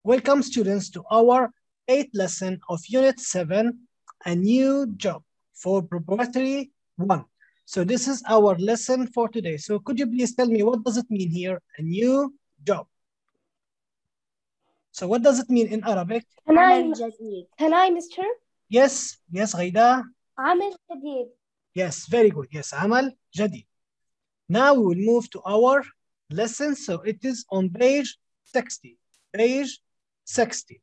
Welcome students to our 8th lesson of Unit 7, a new job for preparatory 1. So this is our lesson for today. So could you please tell me what does it mean here? A new job. So what does it mean in Arabic? عمل جديد. Can I, Mr.? Yes, غيدة. عمل جديد. Yes, very good. Yes, عمل جديد. Now we will move to our lesson. So it is on page 60. Page 60.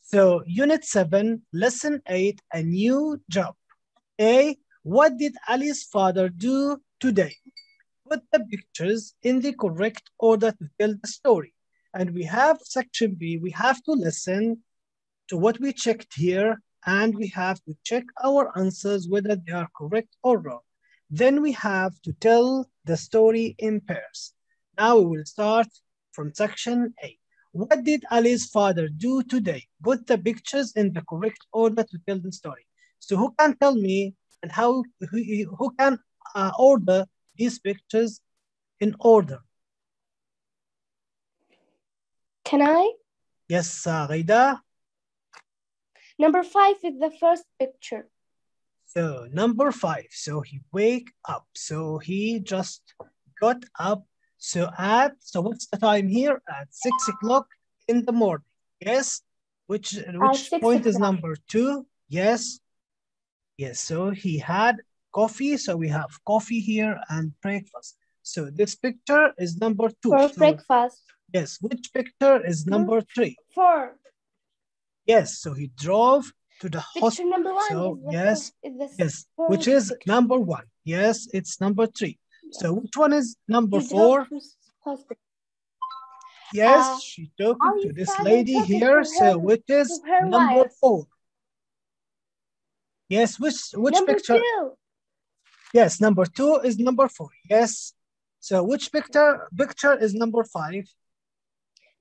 So Unit 7, Lesson 8, a new job. A, what did Ali's father do today? Put the pictures in the correct order to tell the story. And we have section B, we have to listen to what we checked here, and we have to check our answers whether they are correct or wrong. Then we have to tell the story in pairs. Now we will start from section A. What did Ali's father do today? Put the pictures in the correct order to tell the story. So who can tell me and who can order these pictures in order? Can I? Yes, Ghaida. Number 5 is the first picture. So number 5. So he wake up. So he just got up. So what's the time here? At 6 o'clock in the morning. Yes. Which point is number 2? Yes. Yes. So he had coffee. So we have coffee here and breakfast. So this picture is number 2. For breakfast. Yes. Which picture is number 3? 4. Yes. So he drove to the hospital. Number 1 so is yes. Which is number 1. Yes. It's number 3. So which one is number 4? Yes, she took it to this lady here. So which is number 4? Yes, which number picture? 2. Yes, number 2 is number 4. Yes. So which picture is number 5?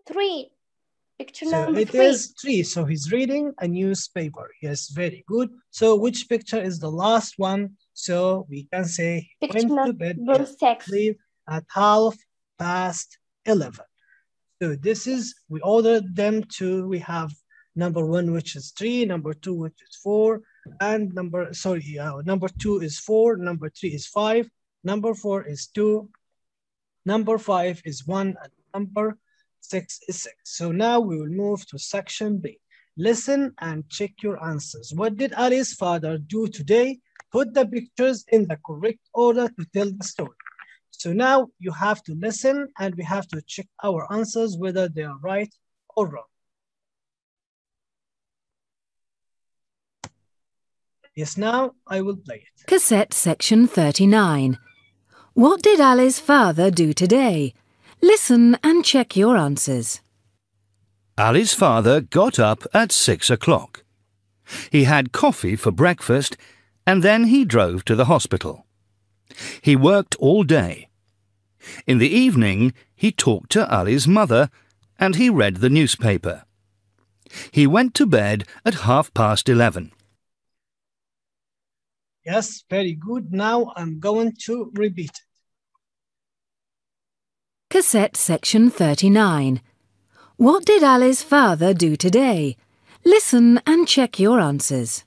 3. Picture so number 3. It is 3. So he's reading a newspaper. Yes, very good. So which picture is the last one? So we can say he went to bed at 11:30. So this is, we ordered them to, we have number 1, which is 3, number 2, which is 4, and number 2 is 4, number 3 is 5, number 4 is 2, number 5 is 1, and number 6 is 6. So now we will move to section B. Listen and check your answers. What did Ali's father do today? Put the pictures in the correct order to tell the story. So now you have to listen and we have to check our answers whether they are right or wrong. Yes, now I will play it. Cassette section 39. What did Ali's father do today? Listen and check your answers. Ali's father got up at 6 o'clock. He had coffee for breakfast and then he drove to the hospital. He worked all day. In the evening, he talked to Ali's mother and he read the newspaper. He went to bed at 11:30. Yes, very good. Now I'm going to repeat it. Cassette section 39. What did Ali's father do today? Listen and check your answers.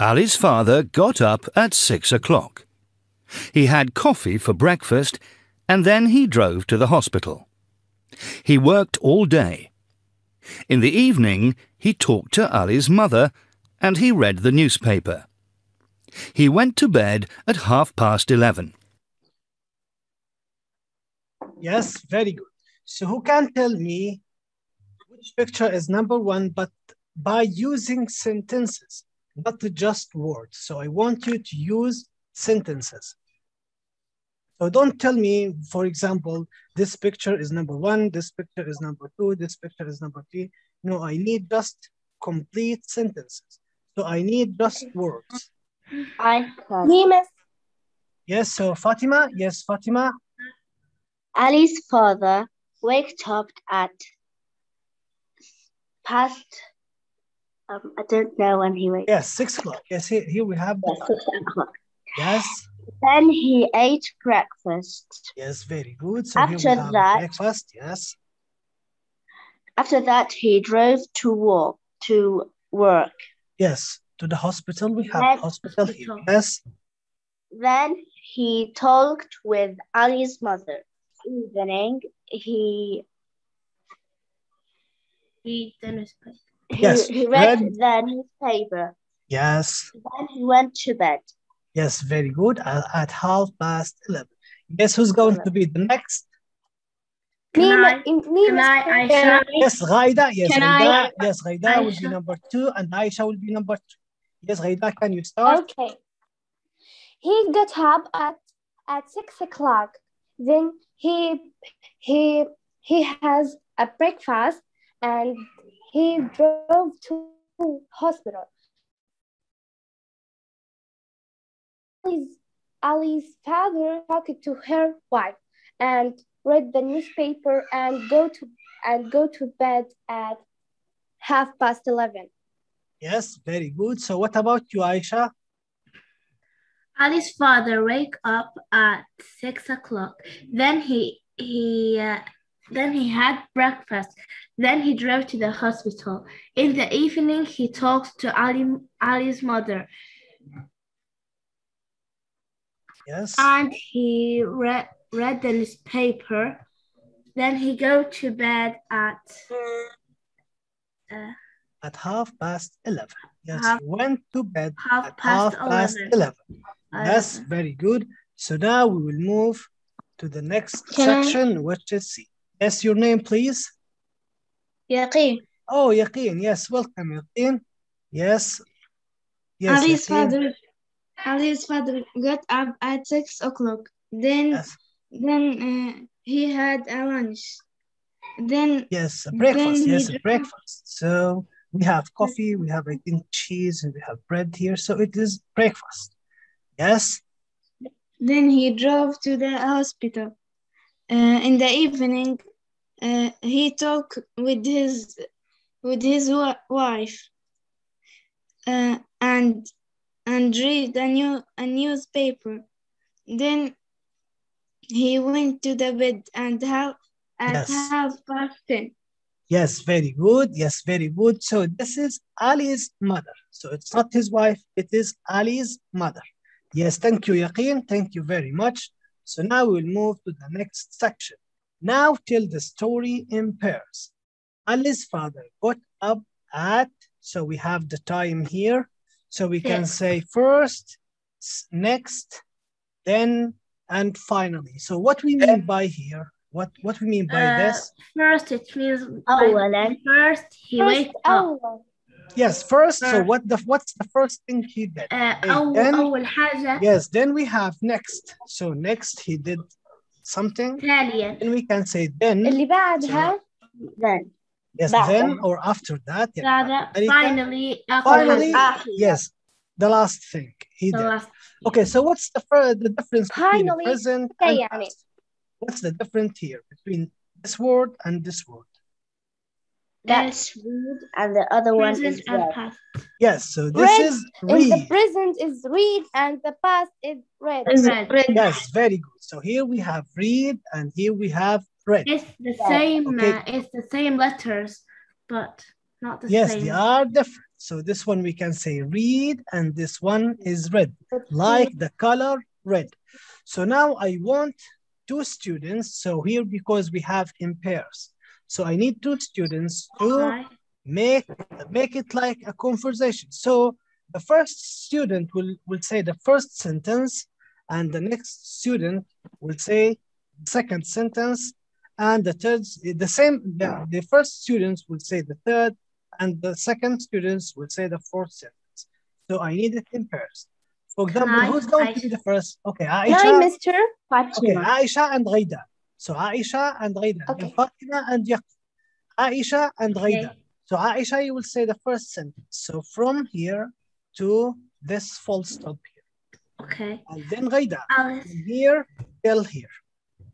Ali's father got up at 6 o'clock. He had coffee for breakfast and then he drove to the hospital. He worked all day. In the evening, he talked to Ali's mother and he read the newspaper. He went to bed at 11:30. Yes, very good. So who can tell me which picture is number 1, but by using sentences, not just words. So I want you to use sentences. So don't tell me, for example, this picture is number 1, this picture is number 2, this picture is number 3. No, I need just complete sentences. So I need just words. I can. Yes, so Fatima. Yes, Fatima. Ali's father waked up at past, I don't know when he wakes. Yes, 6 o'clock. Yes, here we have. Yes, 6 o'clock. Yes. Then he ate breakfast. Yes, very good. So After here we have that, breakfast. Yes. After that, he drove to work. Yes, to the hospital. We have Then hospital here. hospital. Yes. Then he talked with Ali's mother. Evening, he Read the newspaper. Yes, he read read. the newspaper. Yes. Then he went to bed. Yes, very good. At 11:30. Guess who's going to be the next? Can I, Mister. Aisha? Yes, Ghaida. Yes, Can Ghaida. I- Yes, Ghaida will be Aisha. number 2 and Aisha will be number 3. Yes, Ghaida, can you start? Okay. He got up at 6 o'clock. Then he has a breakfast and he drove to hospital. Ali's father talked to her wife and read the newspaper and go to bed at 11:30. Yes, very good. So what about you, Aisha? Ali's father wake up at 6 o'clock. Then he had breakfast. Then he drove to the hospital. In the evening, he talks to Ali's mother. Yes. And he read the newspaper. Then he go to bed at 11:30. Yes, half- he went to bed at 11:30. 11:30. Yes, very good. So now we will move to the next section, which is C. Yes, your name, please. Yaqeen. Oh, Yaqeen. Yes, welcome, Yaqeen. Yes. Yes, Yaqeen. Ali's father got up at 6 o'clock. Then Yes. He had a lunch. Then Yes, a breakfast. Then Yes, he a breakfast. So we have coffee, we have, I think, cheese, and we have bread here. So it is breakfast. Yes. Then he drove to the hospital. In the evening, he talked with his wife and read a newspaper. Then he went to the bed at Yes. 10:30. Yes, very good. Yes, very good. So this is Ali's mother. So it's not his wife, it is Ali's mother. Yes, thank you, Yaqeen. Thank you very much. So now we'll move to the next section. Now tell the story in pairs. Ali's father got up at, so we have the time here. So we can say first, next, then, and finally. So what we mean by here? What we mean by this? First, it means أولاً. first he wake up. Yes, first. So what's the first thing he did? Then, أول حاجة. yes, then we have next. So next he did something. ثانيا. Then we can say then. اللي بعدها. Then. Yes, بعدها. then or after that. Finally. Finally, yes, the last thing he did. last. Okay, so what's the difference between Finally, present and past? What's the difference here between this word and this word? That's read and the other one is read. Past. Yes, so this Read. is In read. the present is read and the past is read. Yes, very good. So here we have read and here we have read. It's the same. Okay. It's the same letters, but not the Yes, same. they are different. So this one we can say read and this one is red, like the color red. So now I want two students. So here, because we have in pairs. So I need two students to make it like a conversation. So the first student will say the first sentence and the next student will say the second sentence and the third, the first students will say the third and the second students will say the fourth sentence. So I need it in pairs. For example, who's going to be the first? Okay, Aisha. Mr. Okay, Aisha and Ghaida. So Aisha and Ghaida. Okay. Fatima and Yaqeen. Aisha and Ghaida. So Aisha, you will say the first sentence. So from here to this full stop here. Okay. And then Ghaida. Alice. From here till here.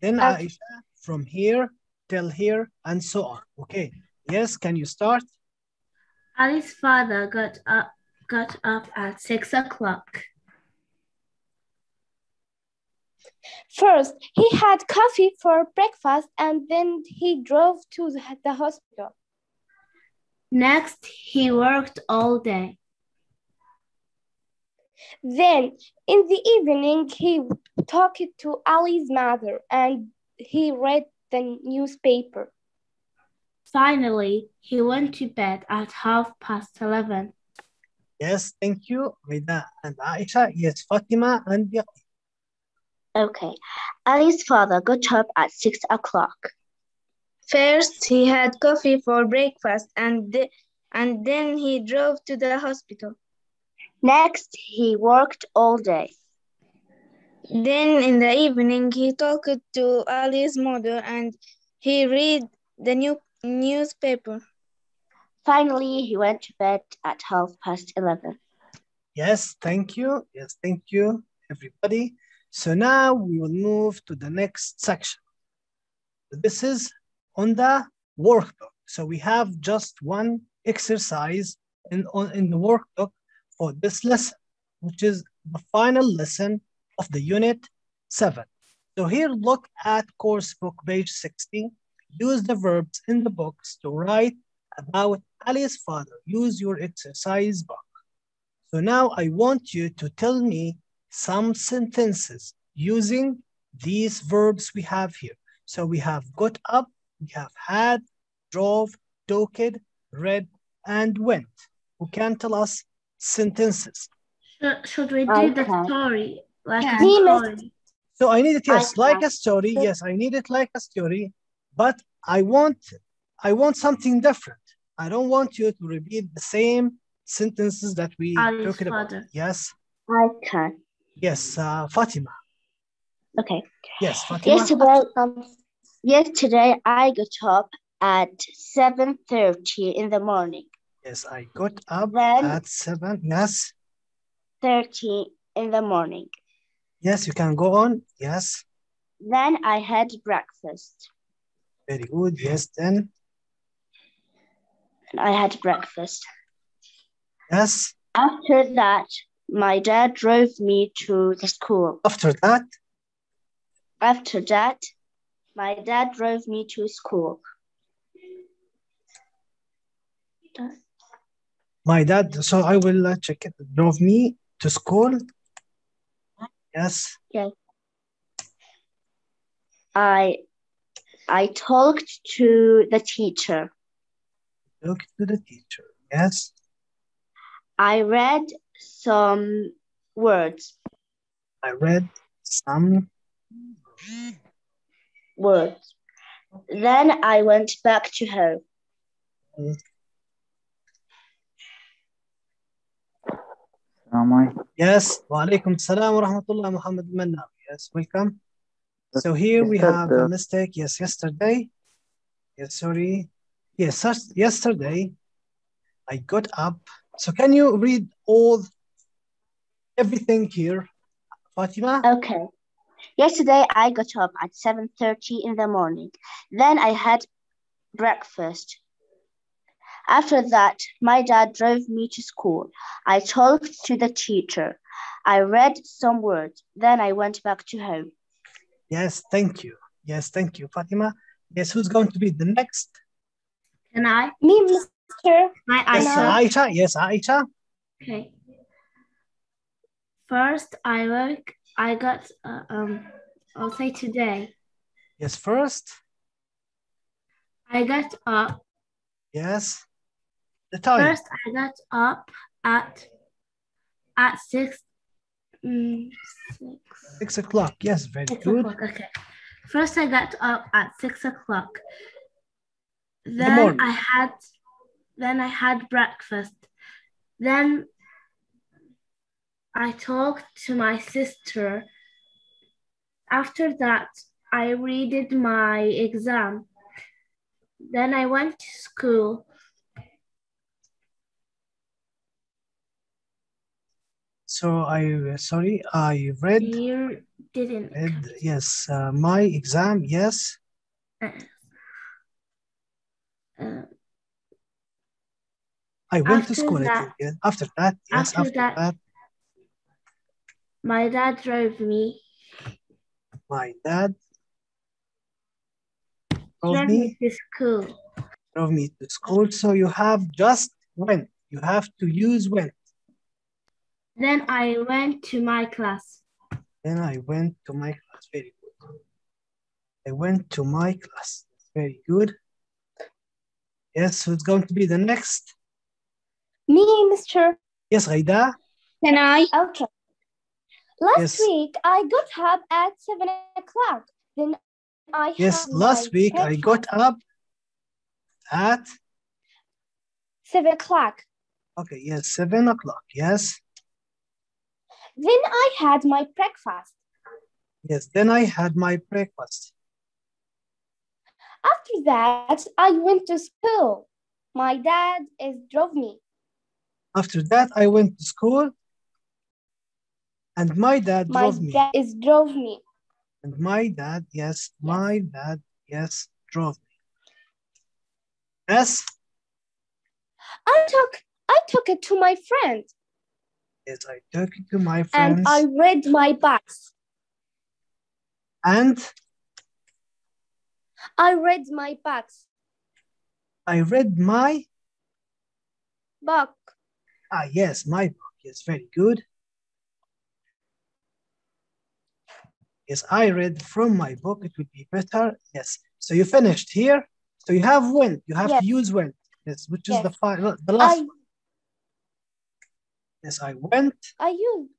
Then Okay. Aisha from here till here and so on. Okay. Yes, can you start? Ali's father got up at 6 o'clock. First, he had coffee for breakfast and then he drove to the hospital. Next, he worked all day. Then, in the evening, he talked to Ali's mother and he read the newspaper. Finally, he went to bed at 11:30. Yes, thank you, Rida and Aisha. Yes, Fatima and Yaqub. Okay. Ali's father got up at 6 o'clock. First, he had coffee for breakfast and then he drove to the hospital. Next, he worked all day. Then in the evening, he talked to Ali's mother and he read the newspaper. Finally, he went to bed at 11:30. Yes, thank you. Yes, thank you, everybody. So now we will move to the next section. This is on the workbook. So we have just one exercise in the workbook for this lesson, which is the final lesson of the unit 7. So here, look at course book page 60. Use the verbs in the books to write about Ali's father. Use your exercise book. So now I want you to tell me some sentences using these verbs we have here. So we have got up, we have had, drove, talked, read, and went. Who can tell us sentences? Should we do the story? Like a He story? So I need it, yes, I like can. a story. Yes, I need it like a story, but I want something different. I don't want you to repeat the same sentences that we Ali's talked about. father. Yes, I can. yes, Fatima. Okay. Yes, Fatima. Yesterday I got up at 7:30 in the morning. Yes, I got up Then at 7. Yes, 30 in the morning. yes, you can go on. Yes, Then I had breakfast. very good. Yes, then. And I had breakfast. Yes, After that, my dad drove me to the school. after that. After that, my dad drove me to school. My dad, so I will check it. Drove me to school. Yes. Yes. I talked to the teacher. Talk to the teacher. Yes. I read some words. I read some words. Then I went back to home. Yes. Wa alaikum salam wa rahmatullah, Muhammad Manna. Yes, welcome. So here we have a mistake. Yes, yesterday. Yes, sorry. Yes, yesterday I got up. So can you read everything here, Fatima? Okay. Yesterday I got up at 7:30 in the morning. Then I had breakfast. After that, my dad drove me to school. I talked to the teacher. I read some words. Then I went back to home. Yes, thank you. Yes, thank you, Fatima. Yes, who's going to be the next? Can I? Me, Mr. Yes, Aisha. Yes, Aisha. Okay. First, I'll say today. Yes, first. I got up. Yes. The time. First, I got up at 6. 6 o'clock. Yes, very good. Okay. First, I got up at 6 o'clock. Then I had breakfast. Then I talked to my sister. After that, I read my exam. Then I went to school. So I read. You didn't. Yes, my exam. Yes. I went to school. After that, yes. After that, my dad drove me. My dad drove me to school. Drove me to school. So you have just went. You have to use went. Then I went to my class. Then I went to my class. Very good. I went to my class. Very good. Yes, so it's going to be the next. Me, Mr. Yes, Ghaida. Can I? Okay. Last Yes. week, I got up at 7 o'clock. Then I Yes, had last my week I got breakfast. up at, 7 o'clock. okay, yes, 7 o'clock. Yes. Then I had my breakfast. Yes, then I had my breakfast. After that, I went to school. My dad drove me. After that, I went to school and my dad My drove me. dad drove me. And my dad, yes, my dad, yes, drove me. Yes, I took it to my friend yes, I took it to my and friends. I read my books. And I read my books. I read my, Book. yes, my book. Yes, very good. Yes, I read from my book. It would be better. Yes. So you finished here. So you have went. You have Yes. to use went. Yes, which is Yes. the final, the last I one. Yes, I went. used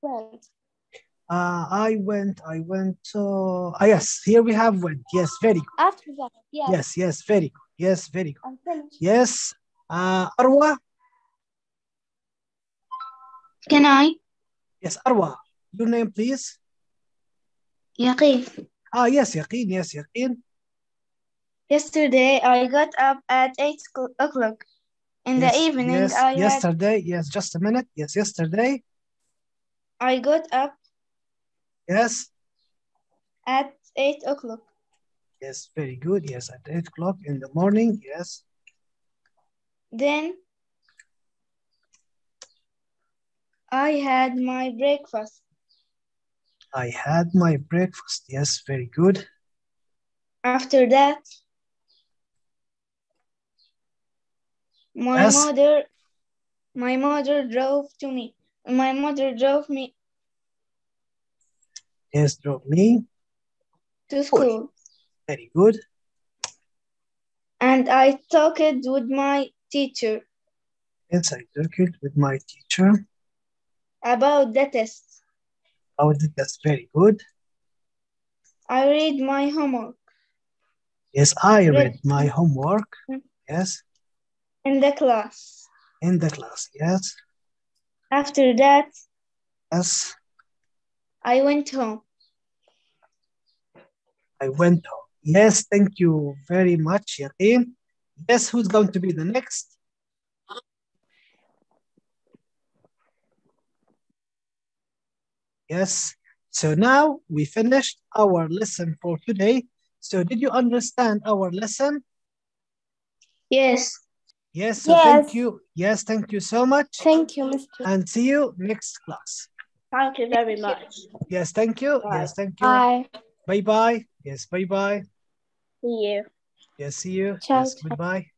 went. I went. So yes, here we have went. Yes, very good. After that, yes. Yes, yes, very good. Yes, very good. I'm finished. Yes. Arwa. Can I? Yes, Arwa. Your name, please. Yaqeen. Yes, Yaqeen. Yes, Yaqeen. Yesterday, I got up at 8 o'clock. In the Yes, evening, yes, I yesterday. Yes, just a minute. Yes, yesterday. got up Yes. at 8 o'clock. Yes, very good. Yes, at 8 o'clock in the morning. Yes. Then I had my breakfast. I had my breakfast. Yes, very good. After that, my Yes. mother drove to me. My mother drove me Yes, drove me. to school. Very good. And I talked with my teacher Yes, I took it with my teacher. about the test. That's very good. I read my homework Yes, I read my homework. Yes, in the class. in the class. Yes, After that, yes, I went home. I went home. Yes, thank you very much, Yaqeen. Yes, who's going to be the next? Yes, so now we finished our lesson for today. So did you understand our lesson? Yes. Yes, so Yes. thank you. Yes, thank you so much. Thank you, Mr. And see you next class. Thank you very much. Yes, thank you. Bye. Yes, thank you. Bye. Bye-bye. Yes, bye-bye. See you. Yes, see you. Ciao, Yes, ciao. goodbye.